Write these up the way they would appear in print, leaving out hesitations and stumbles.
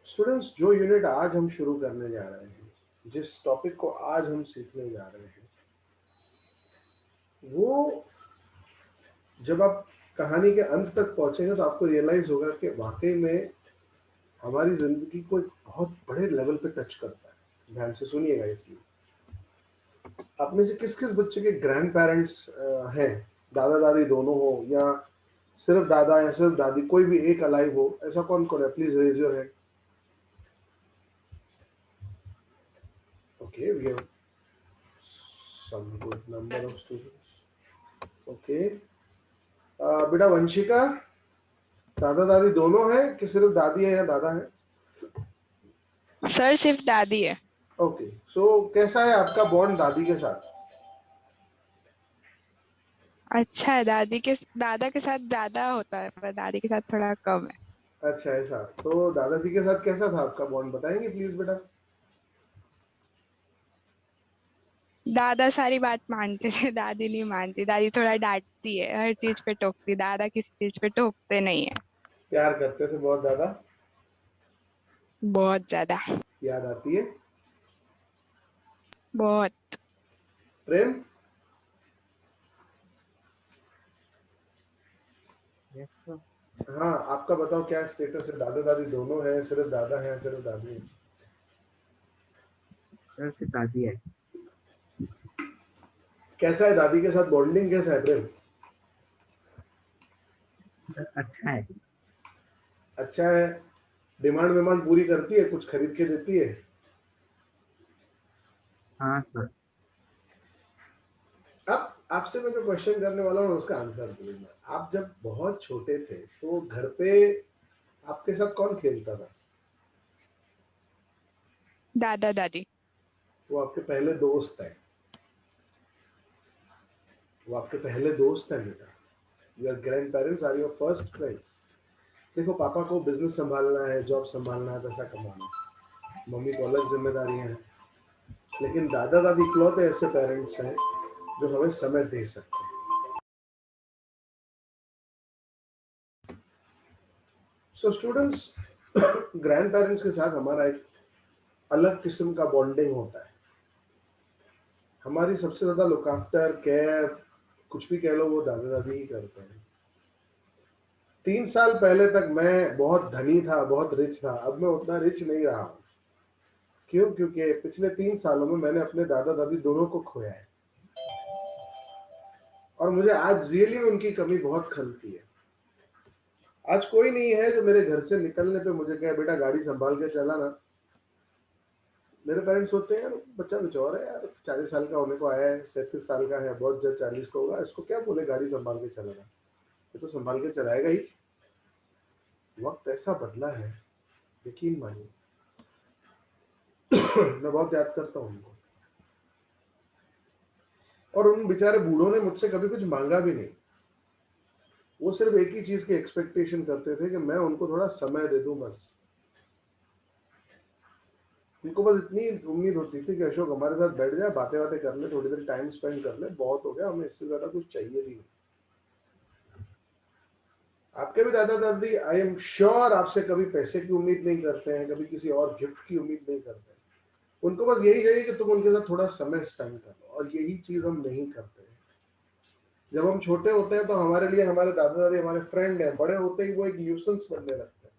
Students, जो unit आज हम शुरू करने जा रहे हैं, जिस टॉपिक को आज हम सीखने जा रहे हैं, वो जब आप कहानी के अंत तक पहुंचेंगे तो आपको रियलाइज होगा कि वाकई में हमारी जिंदगी को एक बहुत बड़े लेवल पे टच करता है। ध्यान से सुनिएगा। इसलिए आप में से किस किस बच्चे के ग्रैंड पेरेंट्स हैं, दादा दादी दोनों हो या सिर्फ दादा या सिर्फ दादी, कोई भी एक अलाइव हो, ऐसा कौन कौन है? Please raise your hand. Okay, we have some good number of students. Okay, बेटा वंशिका, दादा दादी दोनों हैं कि सिर्फ दादी है या दादा है? सर सिर्फ दादी है। ओके, सो कैसा है आपका बॉन्ड दादी के साथ? अच्छा है, दादा के साथ ज्यादा होता है पर दादी के साथ थोड़ा कम है। अच्छा, ऐसा तो दादाजी के साथ कैसा था आपका बॉन्ड, बताएंगे प्लीज बेटा? दादा सारी बात मानते थे, दादी नहीं मानती। दादी थोड़ा डांटती है, हर चीज पे टोकती। दादा किसी चीज पे टोकते नहीं है। प्यार करते थे बहुत दादा? बहुत ज्यादा। याद आती है? बहुत। प्रेम? Yes sir. हाँ, आपका बताओ क्या स्टेटस है? दादा दादी दोनों हैं, सिर्फ दादा है, सिर्फ दादी है? सर सिर्फ दादी है। कैसा है दादी के साथ बॉन्डिंग, कैसा है प्रेम? सर अच्छा है। अच्छा है। डिमांड विमांड पूरी करती है, कुछ खरीद के देती है? हाँ सर। अब आपसे मैं जो क्वेश्चन करने वाला हूँ उसका आंसर दीजिए। आप जब बहुत छोटे थे तो घर पे आपके साथ कौन खेलता था? दादा दादी। वो आपके पहले दोस्त हैं। वो आपके पहले दोस्त हैं बेटा। Your grandparents are your first friends. देखो, पापा को बिजनेस संभालना है, जॉब संभालना है, पैसा कमाना है, मम्मी को अलग जिम्मेदारियां हैं, लेकिन दादा दादी इकलौते ऐसे पेरेंट्स हैं जो हमें समय दे सकते हैं। सो स्टूडेंट्स, ग्रैंड पेरेंट्स के साथ हमारा एक अलग किस्म का बॉन्डिंग होता है। हमारी सबसे ज्यादा लुक आफ्टर, केयर, कुछ भी कह लो, वो दादा दादी ही करते हैं। 3 साल पहले तक मैं बहुत धनी था, बहुत रिच था। अब मैं उतना रिच नहीं रहा हूँ। क्यों? क्योंकि पिछले 3 सालों में मैंने अपने दादा दादी दोनों को खोया है और मुझे आज रियली में उनकी कमी बहुत खलती है। आज कोई नहीं है जो मेरे घर से निकलने पे मुझे कहे बेटा गाड़ी संभाल के चला ना। मेरे पेरेंट्स होते हैं यार, बच्चा बिचौर है यार, 40 साल का होने को आया है, 37 साल का है, बहुत जल्द 40 को होगा, इसको क्या बोले गाड़ी संभाल के चलाना? ये तो संभाल के चलाएगा ही। वक्त ऐसा बदला है, यकीन मानिए। मैं बहुत याद करता हूँ उनको। और उन बेचारे बूढ़ों ने मुझसे कभी कुछ मांगा भी नहीं। वो सिर्फ एक ही चीज की एक्सपेक्टेशन करते थे कि मैं उनको थोड़ा समय दे दूं, बस। उनको बस इतनी उम्मीद होती थी कि अशोक हमारे साथ बैठ जाए, बातें बातें कर ले, थोड़ी देर टाइम स्पेंड कर ले, बहुत हो गया, हमें इससे ज्यादा कुछ चाहिए भी नहीं। आपके भी दादा दादी आई एम श्योर आपसे कभी पैसे की उम्मीद नहीं करते हैं, कभी किसी और गिफ्ट की उम्मीद नहीं करते हैं। उनको बस यही चाहिए कि तुम उनके साथ थोड़ा समय स्पेंड कर लो, और यही चीज हम नहीं करते हैं। जब हम छोटे होते हैं तो हमारे लिए हमारे दादा दादी हमारे फ्रेंड हैं, बड़े होते ही वो एक न्यूसेंस बनने लगते हैं।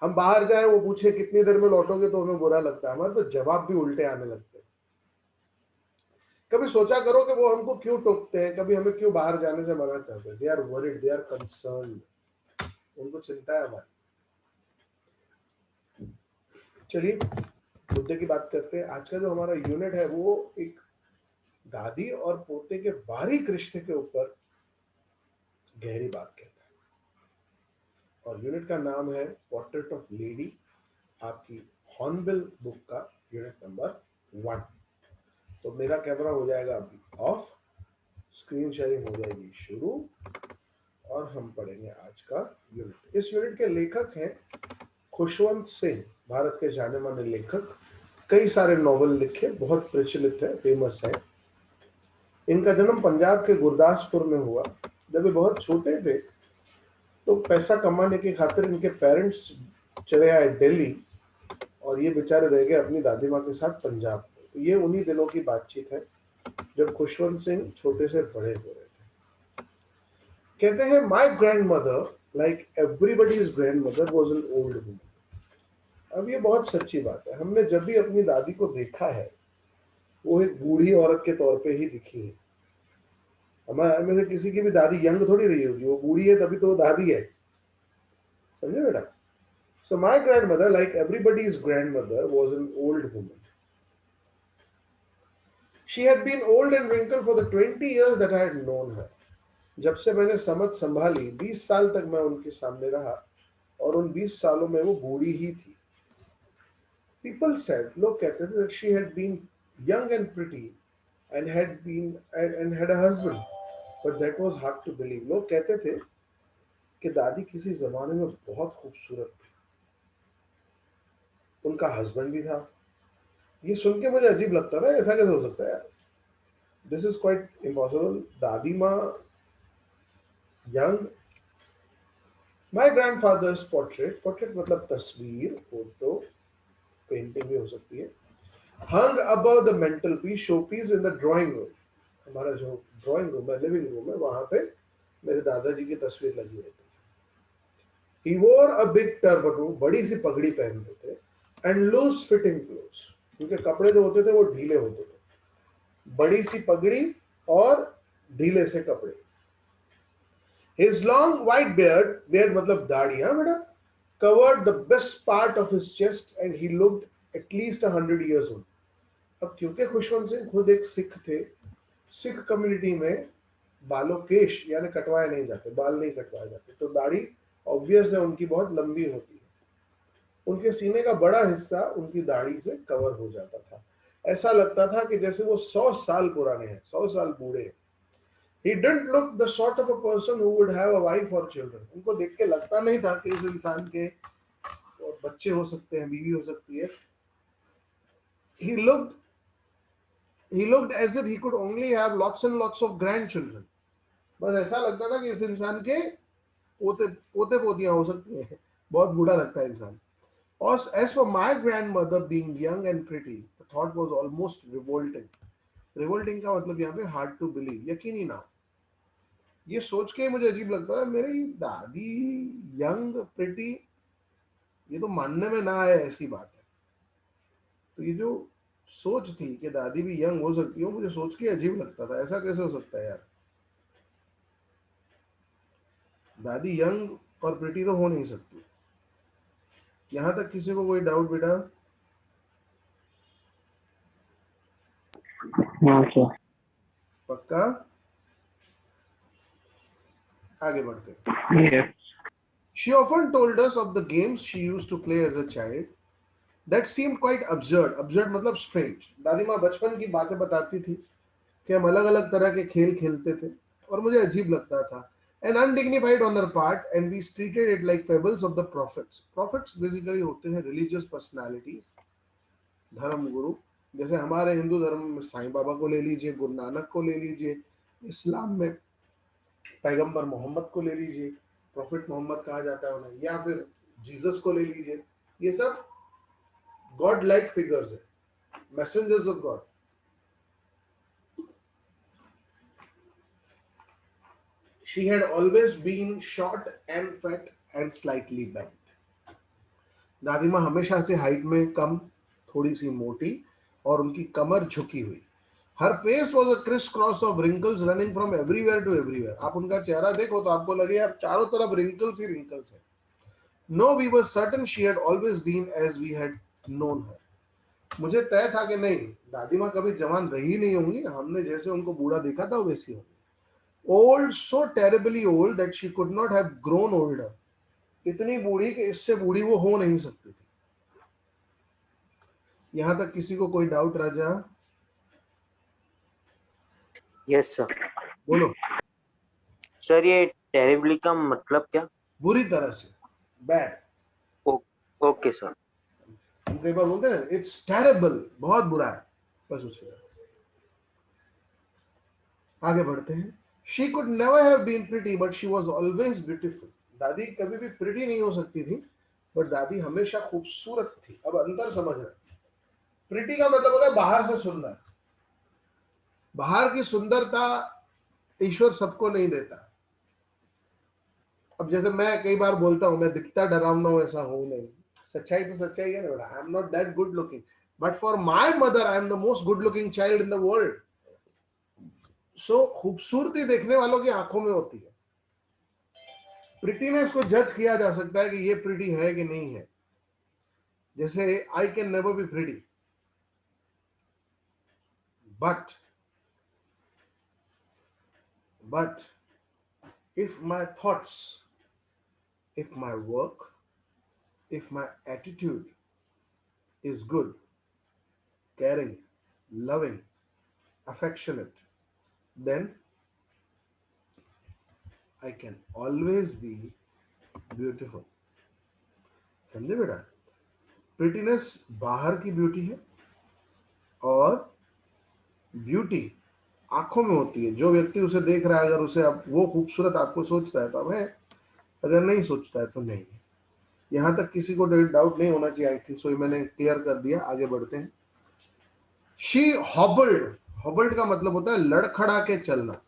हम बाहर जाए, वो पूछे कितनी देर में लौटोगे, तो हमें बुरा लगता है, हमारे तो जवाब भी उल्टे आने लगते हैं। कभी सोचा करो कि वो हमको क्यों टोकते हैं, कभी हमें क्यों बाहर जाने से मना करते हैं? They are worried, they are concerned, उनको चिंता है हमारी। चलिए मुद्दे की बात करते हैं। आज का जो हमारा यूनिट है वो एक दादी और पोते के बारीक रिश्ते के ऊपर गहरी बात कहता है, और यूनिट का नाम है पोर्ट्रेट ऑफ लेडी, आपकी हॉर्नबिल बुक का यूनिट नंबर 1। तो मेरा कैमरा हो जाएगा अभी ऑफ, स्क्रीन शेयरिंग हो जाएगी शुरू, और हम पढ़ेंगे आज का यूनिट। इस यूनिट के लेखक हैं खुशवंत सिंह, भारत के जाने माने लेखक, कई सारे नॉवल लिखे, बहुत प्रचलित है, फेमस है। इनका जन्म पंजाब के गुरदासपुर में हुआ। जब ये बहुत छोटे थे तो पैसा कमाने की खातिर इनके पेरेंट्स चले आए दिल्ली और ये बेचारे रह गए अपनी दादी माँ के साथ पंजाब में। तो ये उन्हीं दिनों की बातचीत है जब खुशवंत सिंह छोटे से बड़े हो रहे थे। कहते हैं my grand mother like everybody's grand mother was an old woman. अब ये बहुत सच्ची बात है, हमने जब भी अपनी दादी को देखा है वो एक बूढ़ी औरत के तौर पे ही दिखी है। हमारे में से किसी की भी दादी यंग थोड़ी रही होगी, वो बूढ़ी है तभी तो वो दादी है, समझे बेटा? So my grandmother, like everybody's grandmother, was an old woman. She had been old and wrinkled for the 20 years that I had known her. जब से मैंने समझ संभाली 20 साल तक मैं उनके सामने रहा और उन 20 सालों में वो बूढ़ी ही थी। People said, लोग कहते थे that she had been young and pretty and had a husband, but that was hard to believe. लोग कहते थे कि दादी किसी जमाने में बहुत खूबसूरत थी, उनका हस्बैंड भी था। ये सुन के मुझे अजीब लगता था, ऐसा कैसे हो सकता है यार? This is quite impossible. दादी माँ young. My grandfather's portrait, portrait मतलब तस्वीर, फोटो, पेंटिंग भी हो सकती है, hung above the mantelpiece showpiece in the drawing room. हमारा जो ड्राइंग रूम है, लिविंग रूम है, वहां पे मेरे दादाजी की तस्वीर लगी हुई थी। He wore a big turban, वो बड़ी सी पगड़ी पहनते थे, and loose fitting clothes, क्योंकि कपड़े जो होते थे वो ढीले होते थे। बड़ी सी पगड़ी और ढीले से कपड़े। His long white beard, beard मतलब दाढ़ी, हाँ बेटा, covered the best part of his chest and he looked at least 100 years old. अब क्योंकि खुशवंत सिंह खुद एक सिख थे, सिख कम्युनिटी में बालों केश यानी कटवाए नहीं जाते, बाल नहीं कटवाए जाते, तो दाढ़ी ऑब्वियस है उनकी बहुत लंबी होती है। उनके सीने का बड़ा हिस्सा उनकी दाढ़ी से कवर हो जाता था। ऐसा लगता था कि जैसे वो 100 साल पुराने हैं, 100 साल बूढ़े हैं। He didn't look the sort of a person who would have a wife or children. उनको देख के लगता नहीं था कि इस इंसान के और बच्चे हो सकते हैं, बीवी हो सकती है। He looked as if he could only have lots and lots of grandchildren. बस ऐसा लगता था कि इस इंसान के पोते पोते पोतियां हो सकती हैं। बहुत बूढ़ा लगता है इंसान। और as for my grandmother being young and pretty, the thought was almost revolting. Revolting का मतलब यहाँ पे hard to believe, यकीन ही ना। ये सोच के मुझे अजीब लगता है, मेरी दादी यंग प्रिटी, ये तो मानने में ना आए ऐसी बात है। तो ये जो सोच थी कि दादी भी यंग हो सकती हो, मुझे सोच के अजीब लगता था, ऐसा कैसे हो सकता है यार? दादी यंग और प्रिटी तो हो नहीं सकती। यहां तक किसी को कोई डाउट बेटा? पक्का? आगे बढ़ते। Yes. She often told us of the games she used to play as a child that seemed quite absurd. Absurd मतलब strange. दादी माँ बचपन की बातें बताती थी कि हम अलग अलग तरह के खेल खेलते थे और मुझे अजीब लगता था। And undignified on her part, and we treated it like fables of the prophets. Prophets basically होते हैं religious personalities, धर्म गुरु। जैसे हमारे हिंदू धर्म में साईं बाबा को ले लीजिए, गुरु नानक को ले लीजिए, इस्लाम में पैगंबर मोहम्मद को ले लीजिए, प्रॉफिट मोहम्मद कहा जाता है उन्हें, या फिर जीसस को ले लीजिए। ये सब गॉड लाइक फिगर्स है, messengers of God. She had always been short and fat and slightly bent. दादी माँ हमेशा से हाइट में कम, थोड़ी सी मोटी और उनकी कमर झुकी हुई। Her face was a crisscross of wrinkles running from everywhere to everywhere. आप उनका चेहरा देखो तो आपको लगे यार चारों तरफ wrinkles ही wrinkles है। No, we were certain she had always been as we had known her. मुझे तय था कि नहीं, दादी माँ कभी जवान रही नहीं होंगी, हमने जैसे उनको बूढ़ा देखा था वैसी होंगी। Old, so terribly old that she could not have grown older. इतनी बूढ़ी कि इससे बूढ़ी वो हो नहीं सकती थी। यहां तक किसी को कोई डाउट राजा? Yes sir. बोलो। सर ये टेरिबली का मतलब क्या? बुरी तरह से, बैड। Okay sir. हम कई बार बोलते हैं इट्स टेरेबल, बहुत बुरा है, बस उसी तरह से। आगे बढ़ते हैं। She could never have been pretty, but she was always beautiful. दादी कभी भी प्रिटी नहीं हो सकती थी, बट दादी हमेशा खूबसूरत थी। अब अंतर समझ रहे, प्रिटी का मतलब होता है बाहर से सुंदर। बाहर की सुंदरता ईश्वर सबको नहीं देता। अब जैसे मैं कई बार बोलता हूं मैं दिखता डरावना हूं, ऐसा हूं नहीं। सच्चाई तो सच्चाई है ना बेटा, I am not that good looking, but for my mother I am the most good looking child in the world. So खूबसूरती देखने वालों की आंखों में होती है। प्रिटीनेस को जज किया जा सकता है कि ये प्रिटी है कि नहीं है। जैसे I can never be pretty, but if my thoughts, if my work, if my attitude is good, caring, loving, affectionate, then I can always be beautiful. समझे बेटा? प्रिटीनेस बाहर की ब्यूटी है और ब्यूटी आंखों में होती है। जो व्यक्ति उसे देख रहा है, अगर उसे अब वो खूबसूरत आपको सोचता है तो अब है, अगर नहीं सोचता है तो नहीं है। यहां तक किसी को डाउट नहीं होना चाहिए। आई थिंक सो मैंने क्लियर कर दिया। आगे बढ़ते हैं। शी हॉबल्ड, हॉबल्ड का मतलब होता है लड़खड़ा के चलना।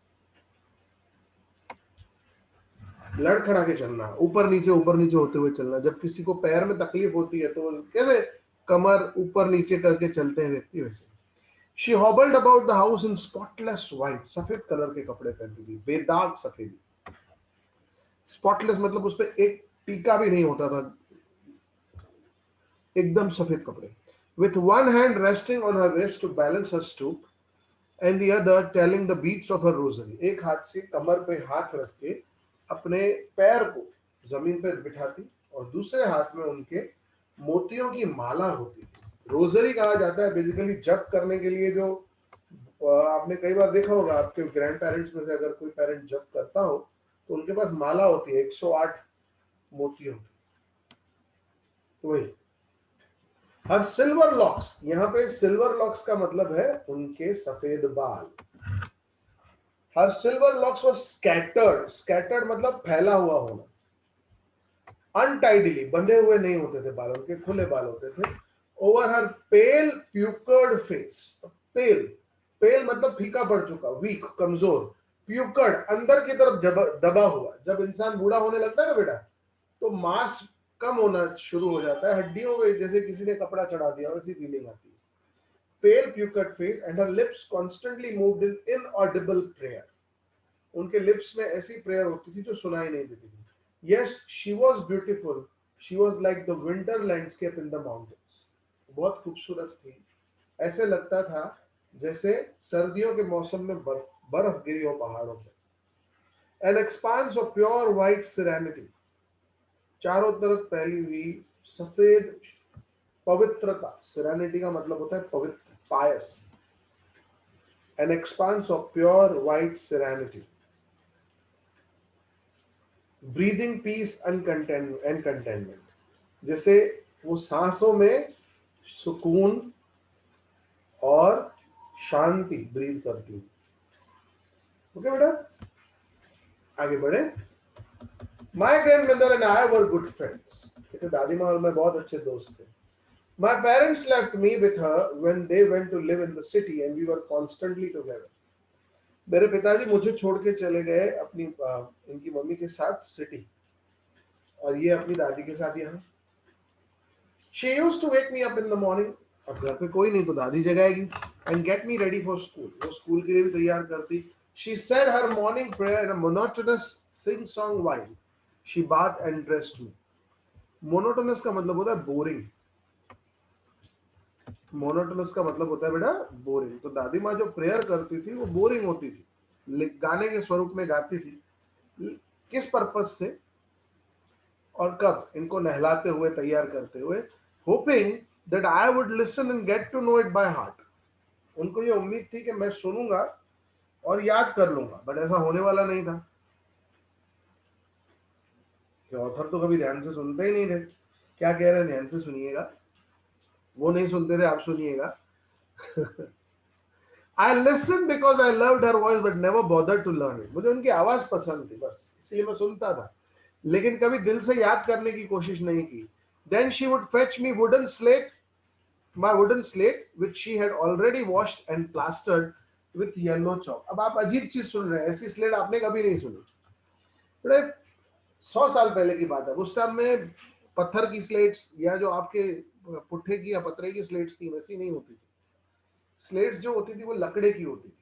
लड़खड़ा के चलना, ऊपर नीचे होते हुए चलना। जब किसी को पैर में तकलीफ होती है तो वो कैसे कमर ऊपर नीचे करके चलते हैं व्यक्ति, वैसे। She hobbled about the house in spotless white, सफेद कलर के कपड़े पहनती थी, बेदाग सफेदी। स्पॉटलेस मतलब उस पर एक टीका भी नहीं होता था, एकदम सफेद कपड़े। With one hand resting on her waist to balance her stoop, and the other telling the beats of her rosary. एक हाथ से कमर पे हाथ रख के अपने पैर को जमीन पर बिठाती और दूसरे हाथ में उनके मोतियों की माला होती थी। रोजरी कहा जाता है बेसिकली जप करने के लिए। जो आपने कई बार देखा होगा आपके ग्रैंड पेरेंट्स में से अगर कोई पेरेंट जप करता हो तो उनके पास माला होती है 108 मोतियों की, तो वही। हर सिल्वर लॉक्स, यहाँ पे सिल्वर लॉक्स का मतलब है उनके सफेद बाल। हर सिल्वर लॉक्स वर स्कैटर्ड, स्कैटर्ड मतलब फैला हुआ होना। अनटाइडली, बंधे हुए नहीं होते थे बाल, उनके खुले बाल होते थे। ओवर हर पेल प्यूकर्ड फेस, पेल, पेल मतलब फीका पड़ चुका, वीक, कमजोर। प्यूकर्ड अंदर की तरफ दबा हुआ। जब इंसान बूढ़ा होने लगता है ना बेटा, तो मांस कम होना शुरू हो जाता है, हड्डियों में जैसे किसी ने कपड़ा चढ़ा दिया वैसी फीलिंग आती है। Pale puckered face and her lips constantly moved in inaudible prayer. उनके लिप्स में ऐसी प्रेयर होती थी जो सुनाई नहीं देती थी। Yes, she was beautiful, she was like the winter landscape in the mountains. बहुत खूबसूरत थी, ऐसे लगता था जैसे सर्दियों के मौसम में बर्फ गिरी हो पहाड़ों पर। An expanse of pure white serenity, चारों तरफ फैली हुई सफेद पवित्रता। सेरेनिटी का मतलब होता है पवित्र, pious. An expanse of pure white serenity, breathing peace and contentment. जैसे वो सांसों में सुकून और शांति ब्रीद करती हूँ। ओके बेटा, आगे बढ़े। My grandmother and I were good friends, कहते दादी माँ और मैं बहुत अच्छे दोस्त थे। My parents left me with her when they went to live in the city and we were constantly together. मेरे पिताजी मुझे छोड़ के चले गए अपनी इनकी मम्मी के साथ सिटी, और ये अपनी दादी के साथ यहाँ। She used to wake me up in the morning, अब घर पे कोई नहीं तो दादी जगाएगी, and get me ready for school, वो स्कूल के लिए भी तैयार करती। She said her morning prayer in a monotonous sing-song while she bathed and dressed me. Monotonous का मतलब होता है बोरिंग। मोनोटोनस का मतलब होता है बेटा बोरिंग। तो दादी माँ जो प्रेयर करती थी वो बोरिंग होती थी, गाने के स्वरूप में गाती थी। किस पर्पस से और कब? इनको नहलाते हुए, तैयार करते हुए, hoping that I would listen and get to know it by heart. उनको ये उम्मीद थी कि मैं सुनूंगा और याद कर लूंगा, बट ऐसा होने वाला नहीं था। ऑथर तो कभी ध्यान से सुनते ही नहीं थे। क्या कह रहे हैं? ध्यान से सुनिएगा। वो नहीं सुनते थे, आप सुनिएगा। I listened because I loved her voice but never bothered to learn it. मुझे उनकी आवाज पसंद थी, बस इसलिए मैं सुनता था, लेकिन कभी दिल से याद करने की कोशिश नहीं की। Then she would fetch me my wooden slate, which she had already washed and plastered with yellow chalk. अब आप अजीब चीज सुन रहे हैं, ऐसी स्लेट आपने कभी नहीं सुनी। बड़े 100 साल पहले की बात है। उस टाइम में पत्थर की स्लेट्स या जो आपके पुट्ठे की या पत्रे की स्लेट्स थी वैसी नहीं होती थी। स्लेट्स जो होती थी वो लकड़े की होती थी,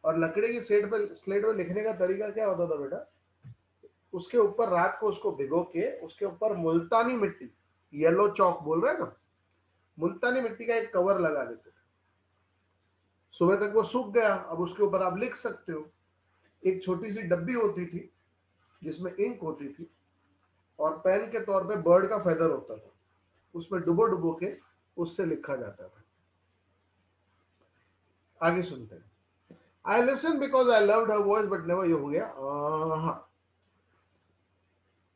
और लकड़े की स्लेट पे लिखने का तरीका क्या होता था बेटा, उसके ऊपर रात को उसको भिगो के उसके ऊपर मुल्तानी मिट्टी, येलो चौक बोल रहे हैं ना, मुल्तानी मिट्टी का एक कवर लगा देते थे। सुबह तक वो सूख गया, अब उसके ऊपर आप लिख सकते हो। एक छोटी सी डब्बी होती थी जिसमें इंक होती थी, और पेन के तौर पे बर्ड का फेदर होता था, उसमें डुबो डुबो के उससे लिखा जाता था। आगे सुनते हैं। I listened because I loved her voice, but never ये हो गया। हाँ,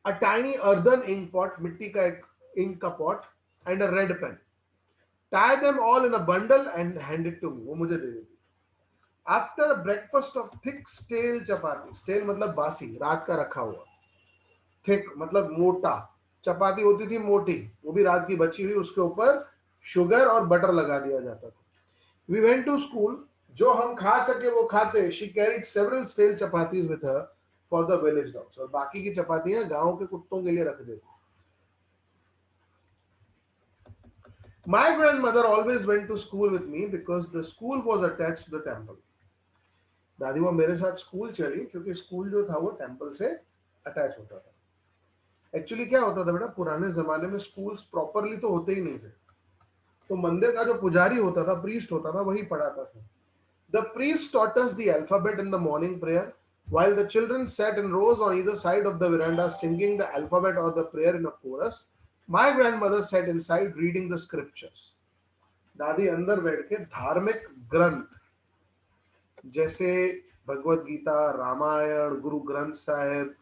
a tiny earthen ink pot, मिट्टी का एक ink का pot, and a red pen. Tie them all in a bundle and hand it to me. वो मुझे दे देती। After a breakfast of thick stale chapati, stale मतलब बासी, रात का रखा हुआ, thick मतलब मोटा, चपाती होती थी मोटी, वो भी रात की बची हुई, उसके ऊपर शुगर और बटर लगा दिया जाता था। We went to school, जो हम खा सके वो खाते। She carried several stale chapatis with her for the village dogs, और बाकी की चपातियां गांव के कुत्तों के लिए रख देती। My grandmother always went to school with me because the school was attached to the temple. दादी वो मेरे साथ स्कूल चली क्योंकि स्कूल जो था वो टेंपल से अटैच होता था। एक्चुअली क्या होता था बेटा, पुराने जमाने में स्कूल्स प्रॉपरली तो होते ही नहीं थे, तो मंदिर का जो पुजारी होता था, प्रीस्ट होता था, वही पढ़ाता था। The priest taught us the alphabet in the morning prayer, while the children sat in rows on either side of the veranda singing the alphabet or the prayer in a chorus. My grandmother sat inside reading the scriptures. दादी अंदर बैठ के धार्मिक ग्रंथ जैसे भगवत गीता, रामायण, गुरु ग्रंथ साहिब,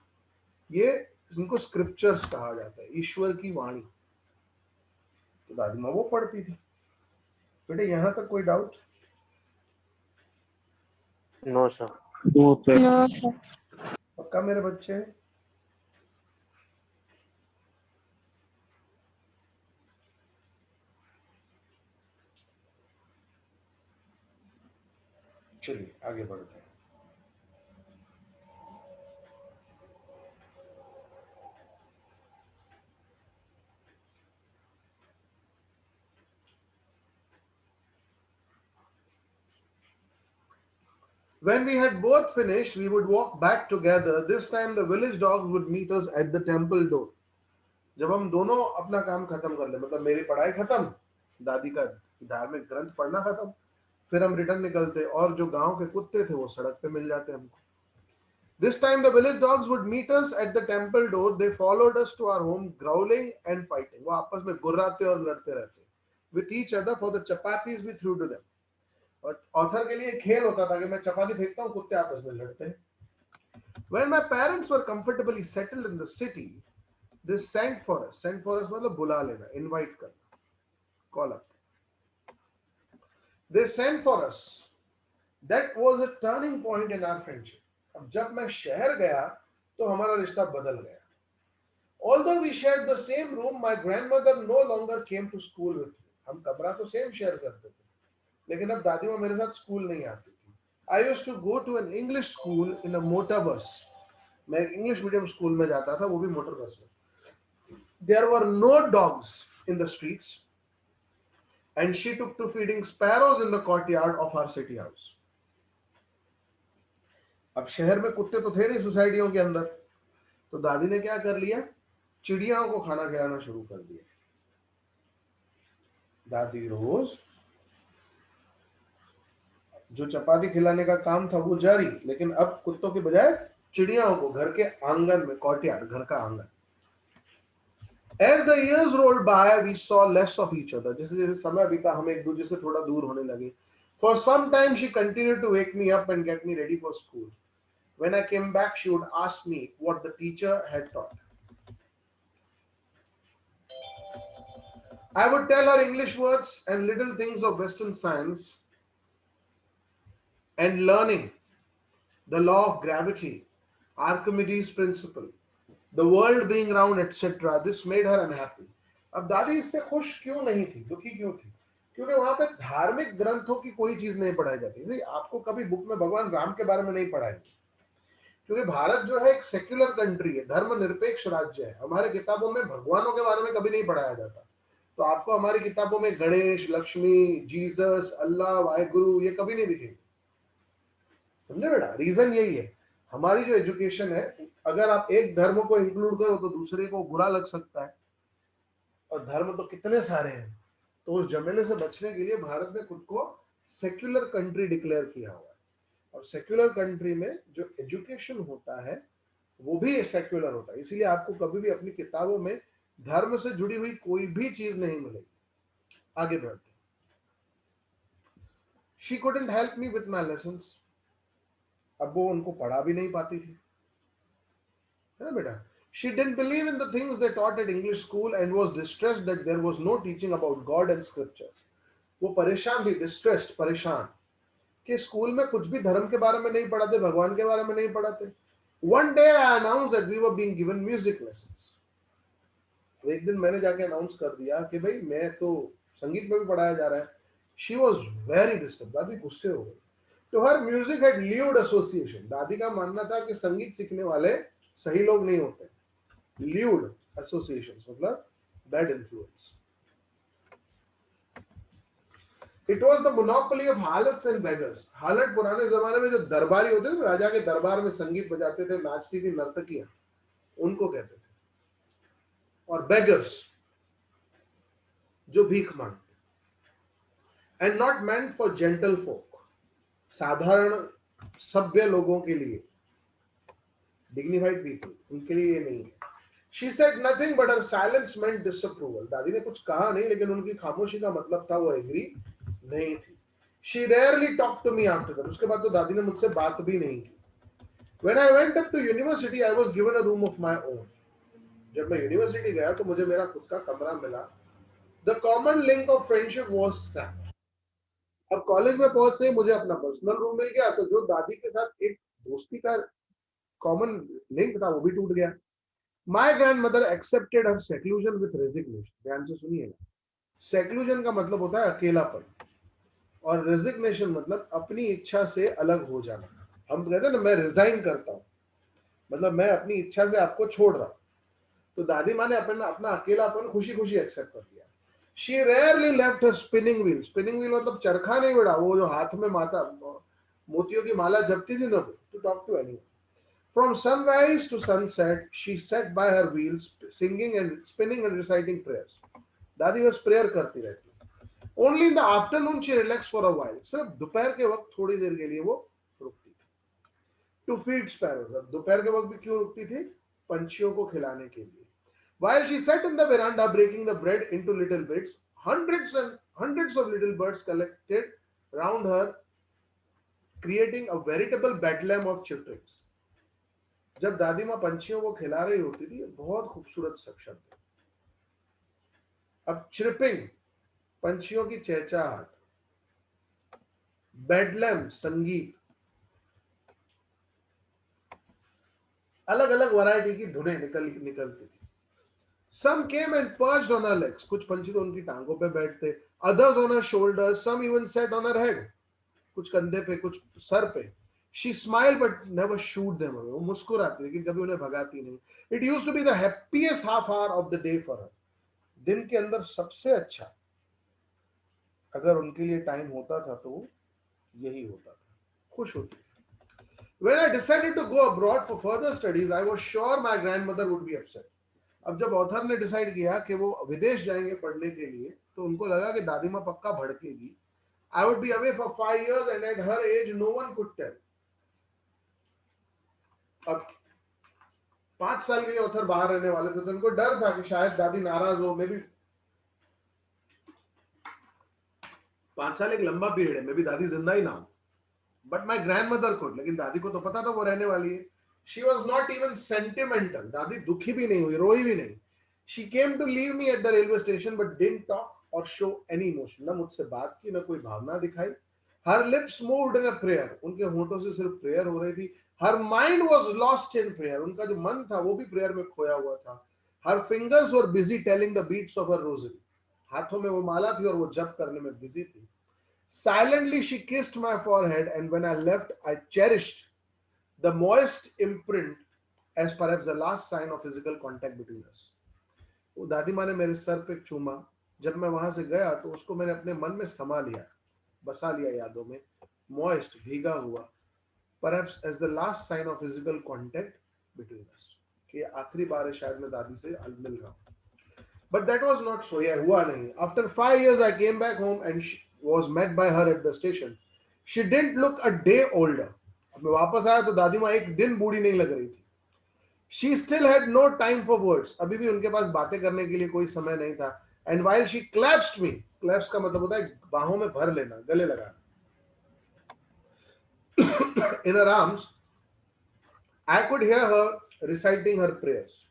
ये इनको scriptures कहा जाता है, ईश्वर की वाणी। तो दादी माँ वो पढ़ती थी। बेटे यहाँ तक कोई doubt? No, sir. No, sir. No, sir. पक्का मेरे बच्चे? चलिए आगे बढ़ते हैं। When we had both finished, we would walk back together. This time the village dogs would meet us at the temple door. जब हम दोनों अपना काम खत्म कर ले, मतलब मेरी पढ़ाई खत्म, दादी का धार्मिक ग्रंथ पढ़ना खत्म, फिर हम रिटर्न निकलते, और जो गांव के कुत्ते थे वो सड़क पे मिल जाते हमको। This time the village dogs would meet us at the temple door. They followed us to our home, growling and fighting. वो आपस में गुर्राते और लड़ते रहते, with each other for the chapatis we threw to them. और author के लिए खेल होता था कि मैं चपाती फेंकता हूँ, कुत्ते आपस में लड़ते हैं। When my parents were comfortably settled in the city, they sent for us. Sent for us मतलब बुला लेना, invite करना, call up. They sent for us. That was a turning point in our friendship. अब जब मैं शहर गया तो हमारा रिश्ता बदल गया। Although we shared the same room, my grandmother no longer came to school with me. हम कमरा तो सेम शेयर करते थे, लेकिन अब दादी माँ मेरे साथ स्कूल नहीं आती थी। I used to go to an English school in a motor bus. मैं एक इंग्लिश मीडियम स्कूल में जाता था, वो भी मोटर बस में। There were no dogs in the streets, and she took to feeding sparrows in the courtyard of our city house. अब शहर में कुत्ते तो थे नहीं सोसाइटियों के अंदर, तो दादी ने क्या कर लिया, चिड़ियाओं को खाना खिलाना शुरू कर दिया। दादी रोज जो चपाती खिलाने का काम था वो जारी, लेकिन अब कुत्तों के बजाय चिड़ियाओं को घर के आंगन में, कोर्टयार्ड, घर का आंगन। As the years rolled by, we saw less of each other. जैसे जैसे समय बीता हम एक दूसरे से थोड़ा दूर होने लगे। For some time she continued to wake me up and get me ready for school. When I came back, she would ask me what the teacher had taught. I would tell her English words and little things of Western science and learning, the law of gravity, Archimedes' principle, the world being round, etc. This made her unhappy. अब दादी इससे खुश क्यों नहीं थी, दुखी क्यों थी? क्योंकि वहां पे धार्मिक ग्रंथों की कोई चीज नहीं पढ़ाई जाती थी। आपको कभी बुक में भगवान राम के बारे में नहीं पढ़ाएंगे, क्योंकि भारत जो है एक सेक्युलर कंट्री है, धर्मनिरपेक्ष राज्य है। हमारे किताबों में भगवानों के बारे में कभी नहीं पढ़ाया जाता। तो आपको हमारी किताबों में गणेश, लक्ष्मी, जीसस, अल्लाह, वाहेगुरु ये कभी नहीं दिखेंगे। समझे बेटा? रीजन यही है, हमारी जो एजुकेशन है, अगर आप एक धर्म को इंक्लूड करो तो दूसरे को बुरा लग सकता है, और धर्म तो कितने सारे हैं। तो उस झमेले से बचने के लिए भारत ने खुद को सेक्युलर कंट्री डिक्लेयर किया हुआ है, और सेक्युलर कंट्री में जो एजुकेशन होता है वो भी सेक्युलर होता है। इसीलिए आपको कभी भी अपनी किताबों में धर्म से जुड़ी हुई कोई भी चीज नहीं मिलेगी। आगे बढ़ते। She couldn't help me with my lessons. अब वो उनको पढ़ा भी नहीं पाती थी, है ना बेटा? She didn't believe in the things they taught at English school and was distressed that there was no teaching about God and scriptures. वो परेशान थी, डिस्ट्रेस्ड, परेशान, कि स्कूल में कुछ भी धर्म के बारे में नहीं पढ़ाते, भगवान के बारे में नहीं पढ़ाते। One day I announced that we were being given music lessons. एक दिन मैंने जाके अनाउंस कर दिया कि भाई मैं तो संगीत में भी पढ़ाया जा रहा है। She was very disturbed. दादी गुस्से हो गई। तो हर म्यूजिक had lewd association. दादी का मानना था कि संगीत सीखने वाले सही लोग नहीं होते। lewd associations मतलब bad influence. It was the monopoly of harlots and beggars. हालत पुराने जमाने में जो दरबारी होते थे, राजा के दरबार में संगीत बजाते थे, नाचती थी नर्तकियां, उनको कहते थे। और beggars जो भीख मांगते, and not meant for gentle folk, साधारण सभ्य लोगों के लिए, dignified people, उनके लिए ये नहीं है। She said nothing but her silence meant disapproval. दादी ने कुछ कहा नहीं, लेकिन उनकी खामोशी का मतलब था वो एग्री नहीं थी। She rarely talked to me after that. उसके बाद तो दादी ने मुझसे बात भी नहीं की। When I went up to university, I was given a room of my own. जब मैं यूनिवर्सिटी गया तो मुझे मेरा खुद का कमरा मिला। The common link of friendship was snapped. अब कॉलेज में पहुंचते ही मुझे अपना पर्सनल रूम मिल गया, तो जो दादी के साथ एक दोस्ती का कॉमन लिंक था वो भी टूट गया। My grandmother accepted her seclusion with resignation. ध्यान से सुनिएगा, seclusion का मतलब होता है अकेलापन, और resignation मतलब अपनी इच्छा से अलग हो जाना। हम कहते हैं ना, मैं रिजाइन करता हूँ, मतलब मैं अपनी इच्छा से आपको छोड़ रहा हूँ। तो दादी माँ ने अपना अकेलापन खुशी खुशी एक्सेप्ट कर लिया। She rarely left her spinning wheel. Spinning wheel मतलब चरखा नहीं बेटा, वो जो हाथ में माता मोतियों की माला जपती थी ना, to talk to anyone. From sunrise to sunset, she sat by her wheels, singing and spinning and reciting prayers. दादी बस प्रेयर करती रहती। Only in the afternoon she relaxed for a while. सिर्फ दोपहर के वक्त थोड़ी देर के लिए वो रुकती थी। To feed sparrows. अब दोपहर के वक्त भी क्यों रुकती थी? पंछियों को खिलाने के लिए। While she sat in the veranda breaking the bread into little bits, hundreds and hundreds of little birds collected round her, creating a veritable bedlam of chitterings. जब दादी माँ पंछियों को खिला रही होती थी, बहुत खूबसूरत शब्द। अब चिरपिंग पंछियों की चहचहाट, बेडलैम संगीत, अलग अलग वैरायटी की धुनें निकलती थी। Some came and perched on her legs. कुछ पंछी तो उनकी टांगों पे बैठते, others on her shoulders, some even sat on her head. कुछ कंधे पे, कुछ सर पे। She smiled but never shooed them away. वो मुस्कुराती लेकिन कभी उन्हें भगाती नहीं। It used to be the happiest half hour of the day for her. दिन के अंदर सबसे अच्छा अगर उनके लिए टाइम होता था तो यही होता था, खुश होती थी। When I decided to go abroad for further studies, I was sure my grandmother would be upset. अब जब ऑथर ने डिसाइड किया कि वो विदेश जाएंगे पढ़ने के लिए, तो उनको लगा कि दादी माँ पक्का भड़केगी। I would be away for 5 years and at her age no one could tell. अब 5 साल के ऑथर बाहर रहने वाले थे, तो उनको डर था कि शायद दादी नाराज हो। मे भी 5 साल एक लंबा पीरियड है, मे भी दादी जिंदा ही ना हो। बट माई ग्रैंडमदर कुड, लेकिन दादी को तो पता था वो रहने वाली है। She was not even sentimental. दादी दुखी भी नहीं हुई, रोई भी नहीं। She came to leave me at the railway station but didn't talk or show any emotion. ना मुझसे बात की, ना कोई भावना दिखाई। Her lips moved in a prayer. उनके होठों से सिर्फ प्रेयर हो रही थी। Her mind was lost in prayer. उनका जो मन था वो भी प्रेयर में खोया हुआ था। Her fingers were busy telling the beats of her rosary. हाथों में वो माला थी और वो जप करने में बिजी थी. Silently she kissed my forehead, and when I left, I cherished the moist imprint as perhaps the last sign of physical contact between us. वो दादी माँ ने मेरे सर पे चूमा. जब मैं वहां से गया तो उसको मैंने अपने मन में समा लिया, बसा लिया यादों में, moist, भीगा हुआ, perhaps as the last sign of physical contact between us. कि आखिरी बार है शायद मैं दादी से मिल रहा हूँ. But that was not so. Yeah, हुआ नहीं. After 5 years, I came back home and was met by her at the station. She didn't look a day older. अब मैं वापस आया तो दादी माँ एक दिन बूढ़ी नहीं लग रही थी. She still had no time for words. अभी भी उनके पास बातें करने के लिए कोई समय नहीं था. And while she clasped me, claps का मतलब होता है बाहों में भर लेना, गले लगाना. In her arms, I could hear her reciting her prayers.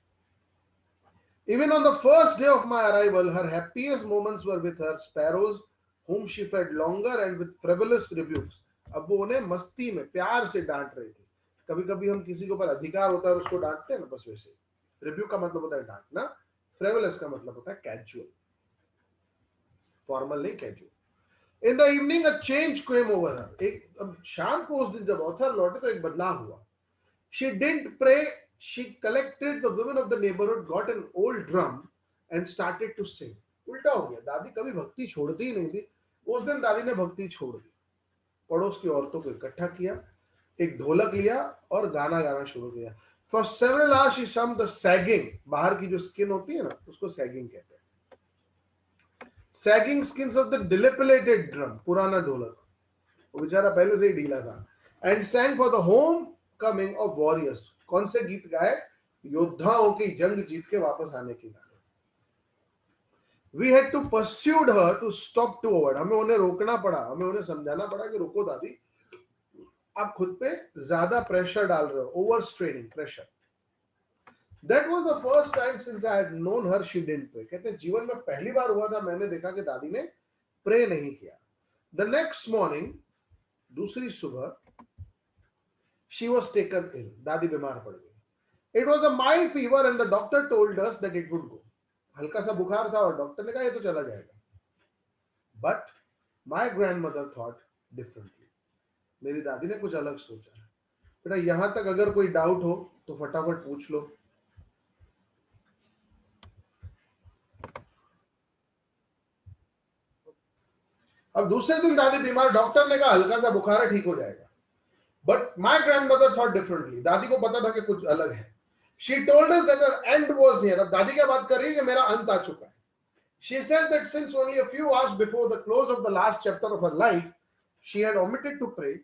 Even on the first day of my arrival, her happiest moments were with her sparrows, whom she fed longer and with frivolous rebukes. अब वो उन्हें मस्ती में प्यार से डांट रही थी. कभी कभी हम किसी के ऊपर अधिकार होता है और उसको डांटते हैं ना, बस वैसे. रिब्यूक का मतलब होता है डांटना, फ्रेवलस का मतलब होता है कैजुअल, फॉर्मल नहीं, casual. In the evening, a change came over her. अब शाम को उस दिन जब ऑथर लौटे तो एक बदलाव हुआ. She didn't pray. She collected the women of the neighborhood, got an old drum and started to sing. उल्टा हो गया. दादी कभी भक्ति छोड़ती ही नहीं थी. उस दिन दादी ने भक्ति छोड़ दी. पड़ोस की औरतों को इकट्ठा किया, एक ढोलक लिया और गाना गाना शुरू किया. For several hours she hummed the sagging. बाहर की जो स्किन होती है ना, उसको sagging कहते हैं. Sagging skins of the dilapidated drum, पुराना ढोलक, वो बेचारा पहले से ही ढीला था. And sang for the homecoming of warriors. कौन से गीत गाए? योद्धाओं की जंग जीत के वापस आने के गाने. We had to pursue her to stop to avoid. हमें उन्हें रोकना पड़ा, हमें उन्हें समझाना पड़ा कि रुको दादी, आप खुद पे ज्यादा प्रेशर डाल रहे हो, overstraining pressure. That was the first time since I had known her she didn't pray. कहते हैं जीवन में पहली बार हुआ था मैंने देखा कि दादी ने प्रे नहीं किया. The next morning, दूसरी सुबह, she was taken ill. दादी बीमार पड़ गई. It was a mild fever and the doctor told us that it would go. हल्का सा बुखार था और डॉक्टर ने कहा ये तो चला जाएगा. But my grandmother thought differently. मेरी दादी ने कुछ अलग सोचा. बेटा यहां तक अगर कोई डाउट हो तो फटाफट पूछ लो. अब दूसरे दिन दादी बीमार, डॉक्टर ने कहा हल्का सा बुखार है, ठीक हो जाएगा. But my grandmother thought differently. दादी को पता था कि कुछ अलग है. She told us that her end was near. अब दादी क्या बात कर रही है कि मेरा अंत आ चुका है. She said that since only a few hours before the close of the last chapter of her life, she had omitted to pray.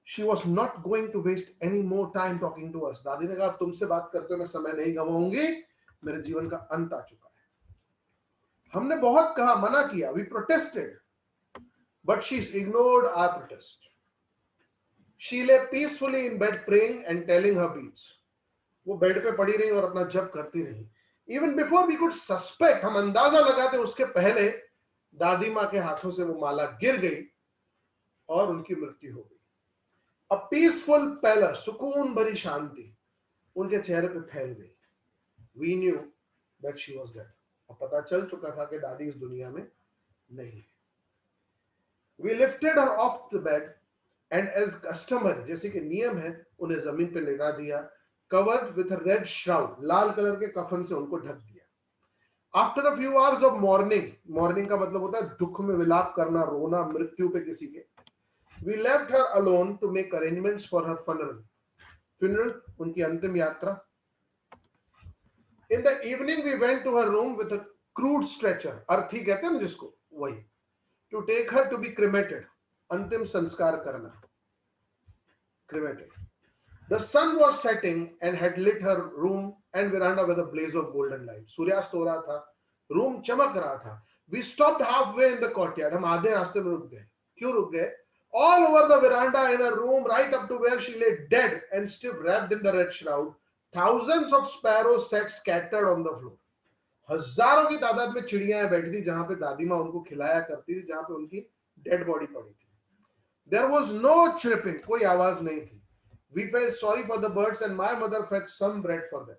She was not going to waste any more time talking to us. दादी ने कहा अब तुमसे बात करते हुए मैं समय नहीं गंवाऊंगी, मेरे जीवन का अंत आ चुका है. हमने बहुत कहा, मना किया. We protested, but she ignored our protest. She lay peacefully in bed praying and telling her beads. वो बेड पे पड़ी रही और अपना जप करती रही. Even before we could suspect, हम अंदाजा लगाते उसके पहले दादी माँ के हाथों से वो माला गिर गई और उनकी मृत्यु हो गई. A peaceful pallor, सुकून भरी शांति उनके चेहरे पे फैल गई. We knew that she was dead. अब पता चल चुका था कि दादी इस दुनिया में नहीं. We lifted her off the bed and as customary, जैसे कि नियम है, उन्हें जमीन पे लेटा दिया. Covered with a red shroud, Lal colour के कफन से उनको ढक दिया. After a few hours of mourning, mourning का मतलब होता है दुख में विलाप करना, रोना मृत्यु पे किसी के. We left her alone to make arrangements for her funeral. Funeral, उनकी अंतिम यात्रा. In the evening, we went to her room with a crude stretcher. अर्थी कहते हैं ना जिसको, वही. To take her to be cremated. अंतिम संस्कार करना. Cremated. The sun was setting and had lit her room and veranda with a blaze of golden light. सूर्यास्त हो रहा था, रूम चमक रहा था. We stopped halfway in the courtyard. हम आधे रास्ते में रुक गए. क्यों रुक गए? All over the veranda in her room, right up to where she lay dead and still wrapped in the red shroud, thousands of sparrows sat scattered on the floor. हजारों की तादाद में चिड़ियां बैठी थी जहां पे दादी माँ उनको खिलाया करती थी, जहां पे उनकी डेड बॉडी पड़ी थी. There was no chirping, कोई आवाज नहीं थी. We felt sorry for the birds and my mother fetched some bread for them.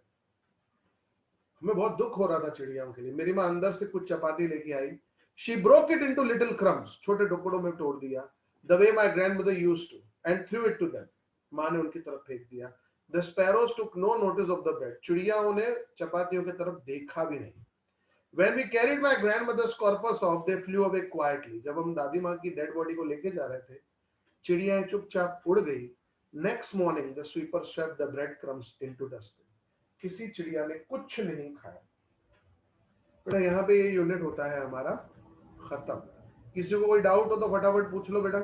हमें बहुत दुख हो रहा था चिड़ियाओं के लिए। मेरी माँ अंदर से कुछ चपाती लेके आई, she broke it into little crumbs, छोटे टुकड़ों में तोड़ दिया, the way my grandmother used to, and threw it to them, माँ ने उनकी तरफ फेंक दिया। The sparrows took no notice of the bread, चिड़ियाओं ने चपातियों की तरफ देखा भी नहीं। When we carried my grandmother's corpus off, they flew away quietly. जब हम दादी माँ की डेड बॉडी को लेके जा रहे थे, चिड़ियाएं चुपचाप उड़ गई। Next morning, the sweeper swept the breadcrumbs into dustbin. किसी चिड़िया ने कुछ नहीं खाया। बेटा यहाँ पे ये यूनिट होता है हमारा खत्म। किसी को कोई डाउट हो तो फटाफट पूछ लो बेटा।